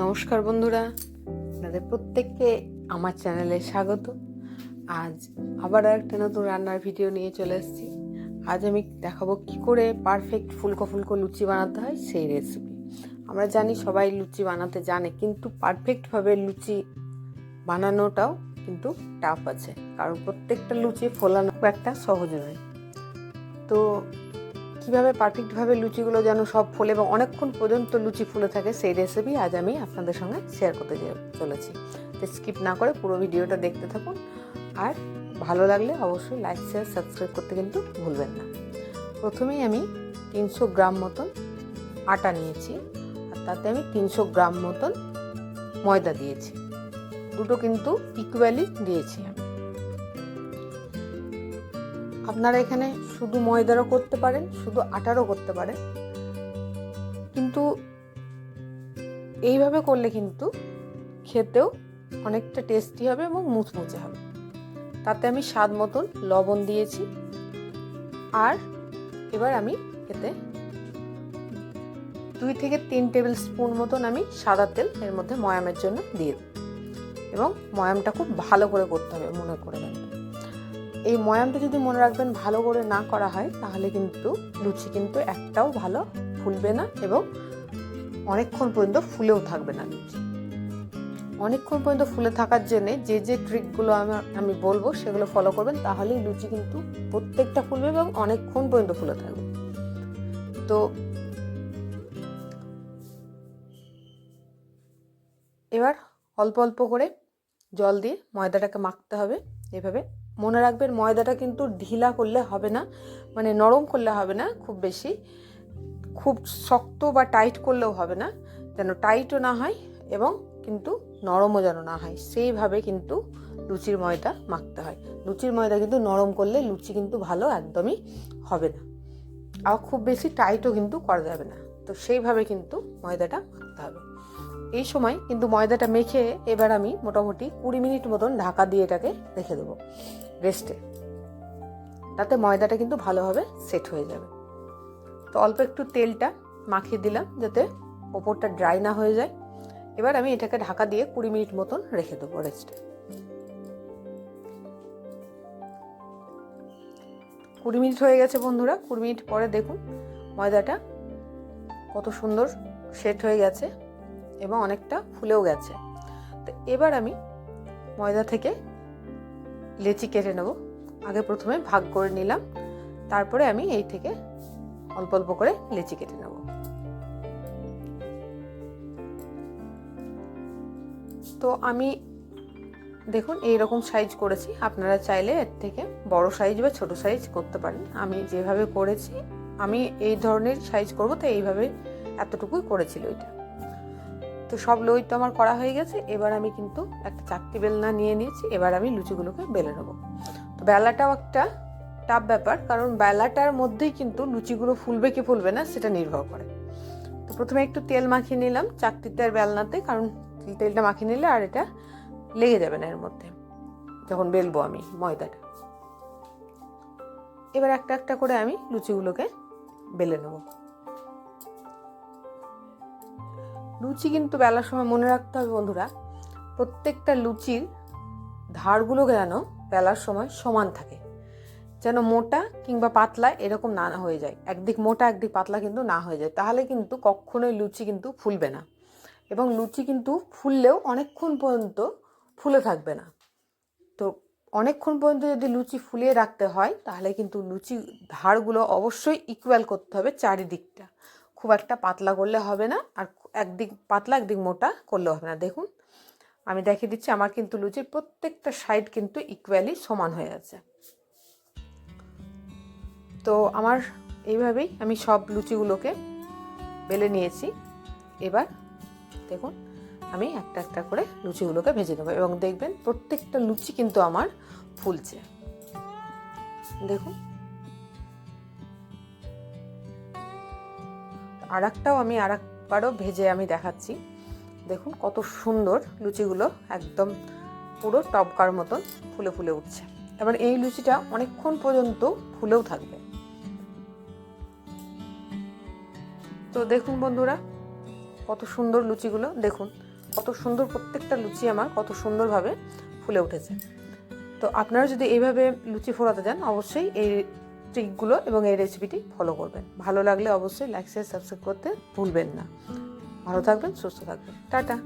নমস্কার বন্ধুরা, আপনাদের প্রত্যেককে আমার চ্যানেলে স্বাগত। আজ আবার একটা নতুন রান্নার ভিডিও নিয়ে চলে এসেছি। আজ আমি দেখাবো কি করে পারফেক্ট ফুলকো ফুলকো লুচি বানাতে হয় সেই রেসিপি। আমরা জানি সবাই লুচি বানাতে জানে, কিন্তু পারফেক্টভাবে লুচি বানানোটাও কিন্তু টাফ আছে, কারণ প্রত্যেকটা লুচি ফোলানো একটা সহজ নয়। তো কীভাবে পারফেক্টভাবে লুচিগুলো যেন সব ফোলে এবং অনেকক্ষণ পর্যন্ত লুচি ফুলে থাকে সেই রেসিপি আজ আমি আপনাদের সঙ্গে শেয়ার করতে চলেছি। তো স্কিপ না করে পুরো ভিডিওটা দেখতে থাকুন, আর ভালো লাগলে অবশ্যই লাইক শেয়ার সাবস্ক্রাইব করতে কিন্তু ভুলবেন না। প্রথমেই আমি 300 গ্রাম মতন আটা নিয়েছি, আর তাতে আমি 300 গ্রাম মতন ময়দা দিয়েছি। দুটো কিন্তু ইকুয়ালি দিয়েছি আমি। আপনারা এখানে শুধু ময়দারও করতে পারেন, শুধু আটারও করতে পারেন, কিন্তু এইভাবে করলে কিন্তু খেতেও অনেকটা টেস্টি হবে এবং মুচমুচে হবে। তাতে আমি স্বাদ মতন লবণ দিয়েছি, আর এবার আমি এতে 2 থেকে 3 টেবিল স্পুন মতন আমি সাদা তেল এর মধ্যে ময়ামের জন্য দিয়ে দেব, এবং ময়ামটা খুব ভালো করে করতে হবে, মনে করে রাখবেন। এই ময়ামটা যদি মনে রাখবেন ভালো করে না করা হয়, তাহলে কিন্তু লুচি কিন্তু একটাও ভালো ফুলবে না এবং অনেকক্ষণ পর্যন্ত ফুলেও থাকবে না লুচি। অনেকক্ষণ পর্যন্ত ফুলে থাকার জন্য যে যে ট্রিকগুলো আমি বলবো সেগুলো ফলো করবেন, তাহলেই লুচি কিন্তু প্রত্যেকটা ফুলবে এবং অনেকক্ষণ পর্যন্ত ফুলে থাকবে। তো এবার অল্প অল্প করে জল দিয়ে ময়দাটাকে মাখতে হবে। এভাবে মনে রাখবেন, ময়দাটা কিন্তু ঢিলা করলে হবে না, মানে নরম করলে হবে না খুব বেশি, খুব শক্ত বা টাইট করলেও হবে না, যেন টাইটও না হয় এবং কিন্তু নরমও যেন না হয়, সেইভাবে কিন্তু লুচির ময়দা মাখতে হয়। লুচির ময়দা কিন্তু নরম করলে লুচি কিন্তু ভালো একদমই হবে না, আর খুব বেশি টাইটও কিন্তু করা যাবে না। তো সেইভাবে কিন্তু ময়দাটা মাখতে হবে। এই সময় কিন্তু ময়দাটা মেখে এবার আমি মোটামুটি 20 মিনিট মতন ঢাকা দিয়ে এটাকে রেখে দেবো রেস্টে, তাতে ময়দাটা কিন্তু ভালোভাবে সেট হয়ে যাবে। তো অল্প একটু তেলটা মাখিয়ে দিলাম যাতে ওপরটা ড্রাই না হয়ে যায়। এবার আমি এটাকে ঢাকা দিয়ে 20 মিনিট মতন রেখে দেবো রেস্টে। 20 মিনিট হয়ে গেছে বন্ধুরা। 20 মিনিট পরে দেখুন ময়দাটা কত সুন্দর সেট হয়ে গেছে এবং অনেকটা ফুলেও গেছে। তো এবার আমি ময়দা থেকে লেচি কেটে নেব। আগে প্রথমে ভাগ করে নিলাম, তারপরে আমি এই থেকে অল্প অল্প করে লেচি কেটে নেব। তো আমি দেখুন এইরকম সাইজ করেছি, আপনারা চাইলে এর থেকে বড় সাইজ বা ছোট সাইজ করতে পারেন। আমি যেভাবে করেছি, আমি এই ধরনের সাইজ করব, তো এইভাবে এতটুকুই করেছিল এটা। তো সব লই তো আমার করা হয়ে গেছে। এবার আমি কিন্তু একটা চাকতি বেলনা নিয়ে নিয়েছি, এবার আমি লুচিগুলোকে বেলে নেব। তো বেলাটাও একটা টাফ ব্যাপার, কারণ বেলাটার মধ্যেই কিন্তু লুচিগুলো ফুলবে কি ফুলবে না সেটা নির্ভর করে। তো প্রথমে একটু তেল মাখিয়ে নিলাম চাকতিতে আর বেলনাতে, কারণ তেলটা মাখিয়ে নিলে আর এটা লেগে যাবে না এর মধ্যে যখন বেলবো আমি ময়দাটা। এবার একটা একটা করে আমি লুচিগুলোকে বেলে নেব। লুচি কিন্তু বেলার সময় মনে রাখতে হবে বন্ধুরা, প্রত্যেকটা লুচির ধারগুলো যেন বেলার সময় সমান থাকে, যেন মোটা কিংবা পাতলা এরকম না হয়ে যায়, একদিক মোটা একদিক পাতলা কিন্তু না হয়ে যায়, তাহলে কিন্তু কখনোই লুচি কিন্তু ফুলবে না এবং লুচি কিন্তু ফুললেও অনেকক্ষণ পর্যন্ত ফুলে থাকবে না। তো অনেকক্ষণ পর্যন্ত যদি লুচি ফুলিয়ে রাখতে হয়, তাহলে কিন্তু লুচি ধারগুলো অবশ্যই ইকুয়াল করতে হবে চারিদিকটা, খুব একটা পাতলা করলে হবে না, আর একদিক পাতলা একদিক মোটা করলে হবে না। দেখুন আমি দেখিয়ে দিচ্ছি, আমার কিন্তু লুচির প্রত্যেকটা সাইড কিন্তু ইকুয়ালি সমান হয়ে আছে। তো আমার এইভাবেই আমি সব লুচিগুলোকে বেলে নিয়েছি। এবার দেখুন আমি একটা একটা করে লুচিগুলোকে ভেজে নেবো এবং দেখবেন প্রত্যেকটা লুচি কিন্তু আমার ফুলছে। দেখুন আরেকটাও আমি আরেকবারও ভেজে আমি দেখাচ্ছি। দেখুন কত সুন্দর লুচিগুলো একদম পুরো টপকার মতন ফুলে ফুলে উঠছে। এবার এই লুচিটা অনেকক্ষণ পর্যন্ত ফুলেও থাকবে। তো দেখুন বন্ধুরা কত সুন্দর লুচিগুলো দেখুন, কত সুন্দর প্রত্যেকটা লুচি আমার কত সুন্দরভাবে ফুলে উঠেছে। তো আপনারা যদি এইভাবে লুচি ফোলাতে যান অবশ্যই এই ট্রিকগুলো এবং এই রেসিপিটি ফলো করবেন। ভালো লাগলে অবশ্যই লাইক শেয়ার সাবস্ক্রাইব করতে ভুলবেন না। ভালো থাকবেন, সুস্থ থাকবেন, টাটা।